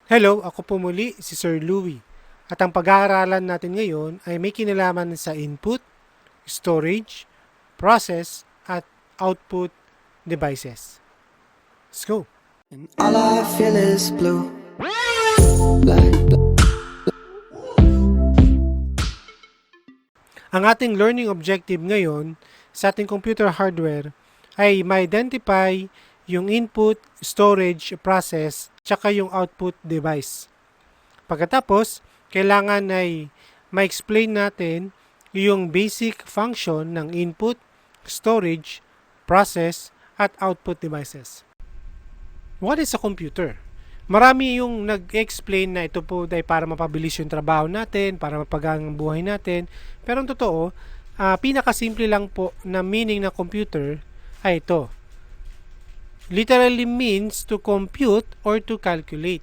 Hello, ako po muli si Sir Louie. At ang pag-aaralan natin ngayon ay may kinalaman sa input, storage, process, at output devices. Let's go! And all I feel is blue. Black. Ang ating learning objective ngayon sa ating computer hardware ay ma-identify yung input, storage, process, tsaka yung output device. Pagkatapos, kailangan ay ma-explain natin yung basic function ng input, storage, process, at output devices. What is a computer? Marami yung nag-explain na ito po ay para mapabilis yung trabaho natin, para mapagang ang buhay natin. Pero ang totoo, pinakasimple lang po na meaning ng computer ay ito. Literally means to compute or to calculate.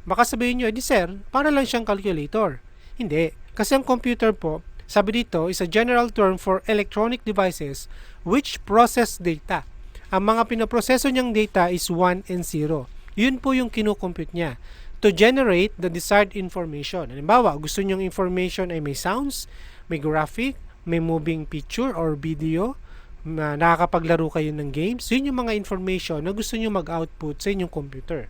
Baka sabihin nyo, di sir, para lang siyang calculator. Hindi. Kasi ang computer po, sabi dito, is a general term for electronic devices which process data. Ang mga pinoproseso niyang data is 1 and 0. Yun po yung kinukompute niya to generate the desired information. Halimbawa, gusto niyong information ay may sounds, may graphic, may moving picture or video, nakakapaglaro kayo ng games. Yun yung mga information na gusto niyo mag-output sa inyong computer.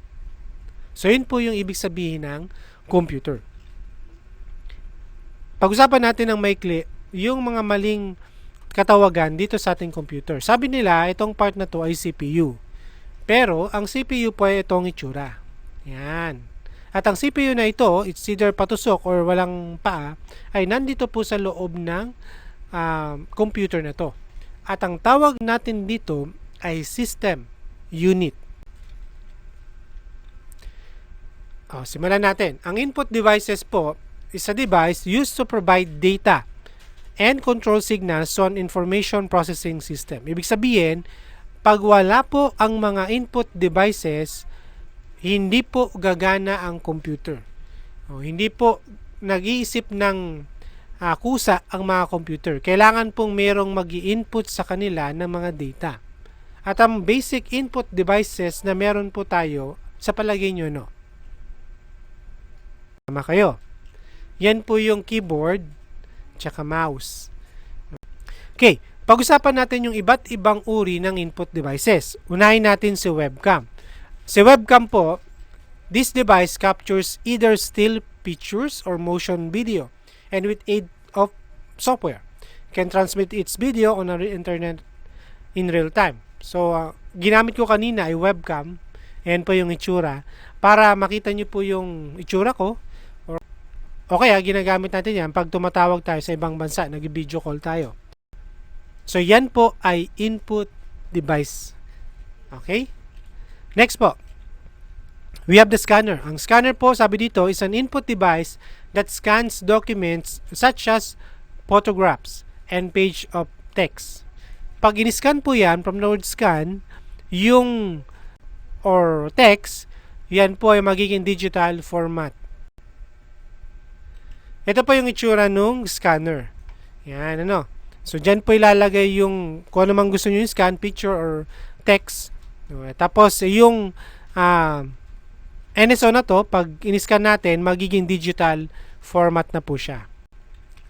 So, yun po yung ibig sabihin ng computer. Pag-usapan natin ng maikli, yung mga maling katawagan dito sa ating computer. Sabi nila, itong part na to ay CPU. Pero, ang CPU po ay itong itsura. Yan. At ang CPU na ito, it's either patusok or walang paa, ay nandito po sa loob ng computer na to. At ang tawag natin dito ay system unit. Simulan natin. Ang input devices po is a device used to provide data and control signals to an information processing system. Ibig sabihin, pag wala po ang mga input devices, hindi po gagana ang computer. Hindi po nag-iisip ng kusa ang mga computer. Kailangan pong merong mag-i-input sa kanila ng mga data. At ang basic input devices na meron po tayo, sa palagay nyo, no? Tama kayo. Yan po yung keyboard tsaka mouse. Okay, pag-usapan natin yung iba't ibang uri ng input devices. Unahin natin si webcam. Si webcam po, this device captures either still pictures or motion video and with aid of software can transmit its video on the internet in real time. So, ginamit ko kanina ay webcam. Ayan po yung itsura. Para makita nyo po yung itsura ko. O kaya, ginagamit natin yan pag tumatawag tayo sa ibang bansa, nag-video call tayo. So, yan po ay input device. Okay? Next po, we have the scanner. Ang scanner po, sabi dito, is an input device that scans documents such as photographs and page of text. Pag in-scan po yan, from the word scan, yung or text, yan po ay magiging digital format. Ito po yung itsura nung scanner. Yan, ano. So, dyan po ilalagay yung kung ano mang gusto nyo yung scan, picture or text. Tapos, yung NSO na to, pag in-scan natin, magiging digital format na po siya.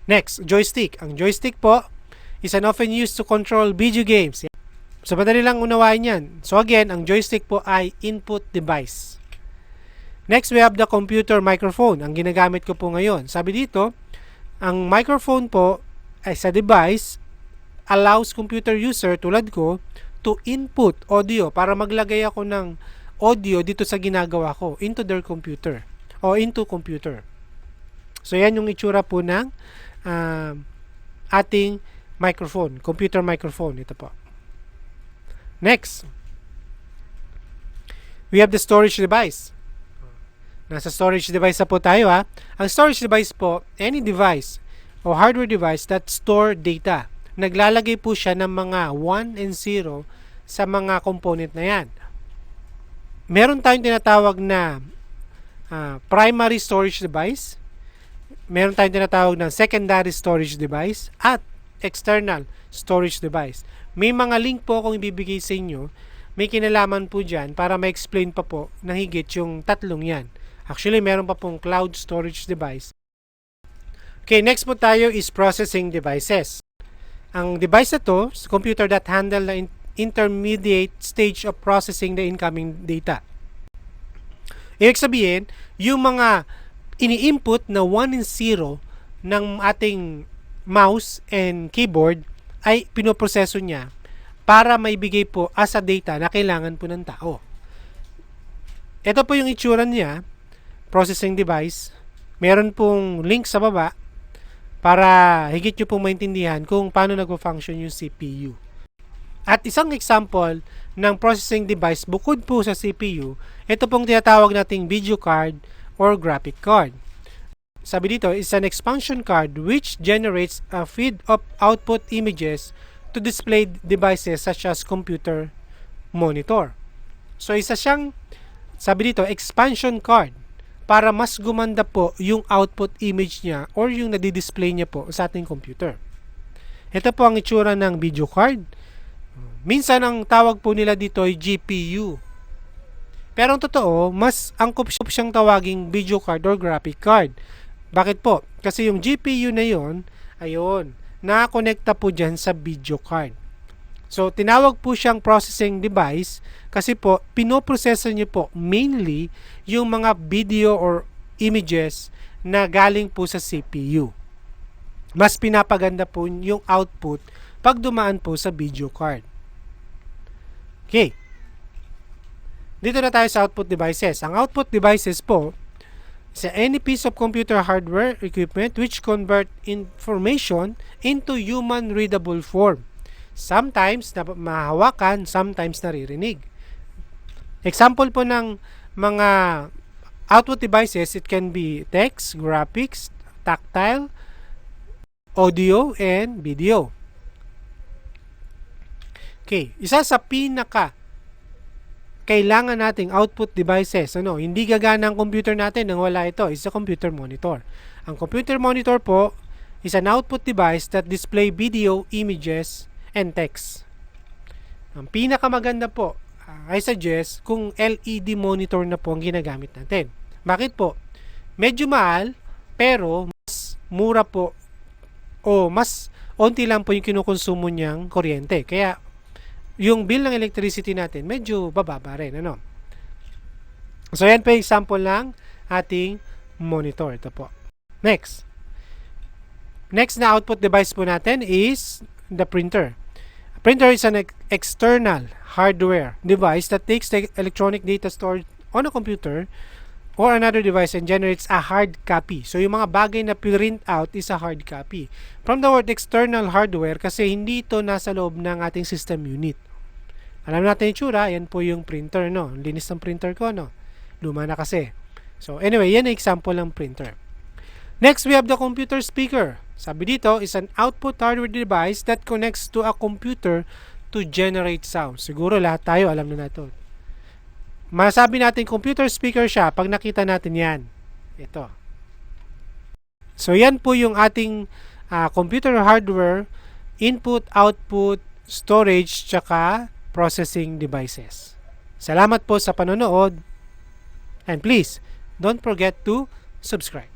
Next, joystick. Ang joystick po is an often used to control video games. So, madali lang unawain yan. So, again, ang joystick po ay input device. Next, we have the computer microphone. Ang ginagamit ko po ngayon. Sabi dito, ang microphone po as a device allows computer user tulad ko to input audio para maglagay ako ng audio dito sa ginagawa ko into their computer o into computer. So, yan yung itsura po ng ating microphone, computer microphone. Ito po. Next, we have the storage device. Nasa storage device na po tayo ha. Ang storage device po, any device o hardware device that store data. Naglalagay po siya ng mga 1 and 0 sa mga component na yan. Meron tayong tinatawag na primary storage device. Meron tayong tinatawag na secondary storage device at external storage device. May mga link po akong ibibigay sa inyo. May kinalaman po dyan para ma-explain pa po ng higit yung tatlong yan. Actually, meron pa pong cloud storage device. Okay, next po tayo is processing devices. Ang device na to is computer that handle the intermediate stage of processing the incoming data. Ibig sabihin, yung mga ini-input na 1 and 0 ng ating mouse and keyboard ay pinoproseso niya para maibigay po as a data na kailangan po ng tao. Ito po yung itsura niya, processing device. Meron pong link sa baba para higit nyo pong maintindihan kung paano nagpo-function yung CPU. At isang example ng processing device bukod po sa CPU, ito pong tinatawag nating video card or graphic card. Sabi dito, is an expansion card which generates a feed of output images to display devices such as computer monitor. So isa siyang, sabi dito, expansion card para mas gumanda po yung output image niya or yung nadi-display niya po sa ating computer. Ito po ang itsura ng video card. Minsan ang tawag po nila dito ay GPU. Pero ang totoo, mas angkop siyang tawaging video card or graphic card. Bakit po? Kasi yung GPU na yon, ayun, nakakonekta po dyan sa video card. So, tinawag po siyang processing device kasi po, pinoproseso niyo po mainly yung mga video or images na galing po sa CPU. Mas pinapaganda po yung output pag dumaan po sa video card. Okay. Dito na tayo sa output devices. Ang output devices po, sa any piece of computer hardware equipment which convert information into human readable form. Sometimes na mahawakan, sometimes naririnig. Example po ng mga output devices, it can be text, graphics, tactile, audio, and video. Okay, isa sa pinaka kailangan nating output devices, hindi gagana ang computer natin nang wala ito, is a computer monitor. Ang computer monitor po is an output device that display video, images, and text. Ang pinakamaganda po, I suggest kung LED monitor na po ang ginagamit natin. Bakit po? Medyo mahal, pero mas mura po o mas onti lang po yung kinukonsumo niyang kuryente. Kaya yung bill ng electricity natin medyo bababa rin, So yan po yung example ng ating monitor. Ito po. Next na output device po natin is the printer. A printer is an external hardware device that takes the electronic data stored on a computer or another device and generates a hard copy. So yung mga bagay na print out is a hard copy. From the word external hardware, kasi hindi ito nasa loob ng ating system unit. Alam natin yung tsura, yan po yung printer, Linis ng printer ko, Luma na kasi. So anyway, yan ang example ng printer. Next, we have the computer speaker. Sabi dito, is an output hardware device that connects to a computer to generate sound. Siguro lahat tayo alam na ito. Masabi natin computer speaker siya pag nakita natin yan. Ito. So yan po yung ating computer hardware, input, output, storage, tsaka processing devices. Salamat po sa panonood, and please don't forget to subscribe.